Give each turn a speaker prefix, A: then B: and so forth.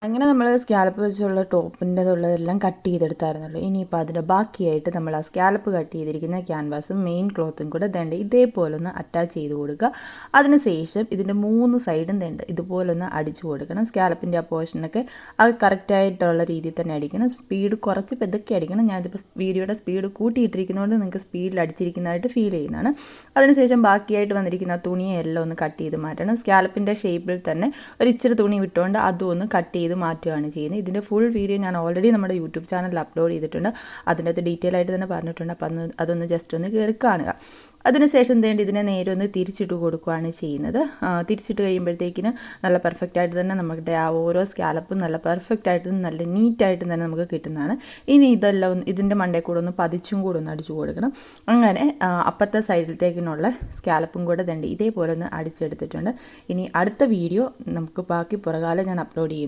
A: അങ്ങനെ നമ്മൾ സ്കാലപ്പ് വെച്ചുള്ള ടോപ്പിൻ്റെതുള്ളതെല്ലാം കട്ട് ചെയ്തെടുത്തായിരുന്നല്ലോ. ഇനിയിപ്പോൾ അതിൻ്റെ ബാക്കിയായിട്ട് നമ്മൾ ആ സ്കാലപ്പ് കട്ട് ചെയ്തിരിക്കുന്ന ക്യാൻവാസും മെയിൻ ക്ലോത്തും കൂടെ ദണ്ട് ഇതേപോലെ ഒന്ന് അറ്റാച്ച് ചെയ്ത് കൊടുക്കുക. അതിനുശേഷം ഇതിൻ്റെ 3 സൈഡും ദണ്ട് ഇതുപോലൊന്ന് അടിച്ചു കൊടുക്കണം. സ്കാലപ്പിൻ്റെ ആ പോർഷനൊക്കെ അത് കറക്റ്റായിട്ടുള്ള രീതിയിൽ തന്നെ അടിക്കണം. സ്പീഡ് കുറച്ച് പെതൊക്കെ അടിക്കണം. ഞാനിതിപ്പോൾ വീഡിയോയുടെ സ്പീഡ് കൂട്ടിയിട്ടിരിക്കുന്നതുകൊണ്ട് നിങ്ങൾക്ക് സ്പീഡിൽ അടിച്ചിരിക്കുന്നതായിട്ട് ഫീൽ ചെയ്യുന്നതാണ്. അതിനുശേഷം ബാക്കിയായിട്ട് വന്നിരിക്കുന്ന തുണിയെ എല്ലാം ഒന്ന് കട്ട് ചെയ്ത് മാറ്റണം. സ്കാലപ്പിൻ്റെ ഷേപ്പിൽ തന്നെ ഒരു ഇച്ചിരി തുണി വിട്ടുകൊണ്ട് അതും ഒന്ന് കട്ട് ചെയ്ത് മാറ്റുകയാണ് ചെയ്യുന്നത്. ഇതിൻ്റെ ഫുൾ വീഡിയോ ഞാൻ ഓൾറെഡി നമ്മുടെ യൂട്യൂബ് ചാനലിൽ അപ്ലോഡ് ചെയ്തിട്ടുണ്ട്. അതിൻ്റെ അകത്ത് ഡീറ്റെയിൽ ആയിട്ട് തന്നെ പറഞ്ഞിട്ടുണ്ട്. അപ്പം അതൊന്ന് ജസ്റ്റ് ഒന്ന് കയറി കാണുക. അതിനുശേഷം വേണ്ടി ഇതിനെ നേരെ ഒന്ന് തിരിച്ചിട്ട് കൊടുക്കുകയാണ് ചെയ്യുന്നത്. തിരിച്ചിട്ട് കഴിയുമ്പോഴത്തേക്കിന് നല്ല പെർഫെക്റ്റ് ആയിട്ട് തന്നെ നമ്മുടെ ആ ഓരോ സ്കാലപ്പും നല്ല പെർഫെക്റ്റ് ആയിട്ട് നല്ല നീറ്റായിട്ട് തന്നെ നമുക്ക് കിട്ടുന്നതാണ്. ഇനി ഇതെല്ലാം ഇതിൻ്റെ മണ്ടയിൽ കൂടെ ഒന്ന് പതിച്ചും കൂടെ ഒന്ന് അടിച്ചു കൊടുക്കണം. അങ്ങനെ അപ്പുറത്തെ സൈഡിലത്തേക്കിനുള്ള സ്കാലപ്പും കൂടെ ദണ്ട് ഇതേപോലെ ഒന്ന് അടിച്ചെടുത്തിട്ടുണ്ട്. ഇനി അടുത്ത വീഡിയോ നമുക്ക് ബാക്കി പുറകാലം ഞാൻ അപ്ലോഡ് ചെയ്യുന്നു.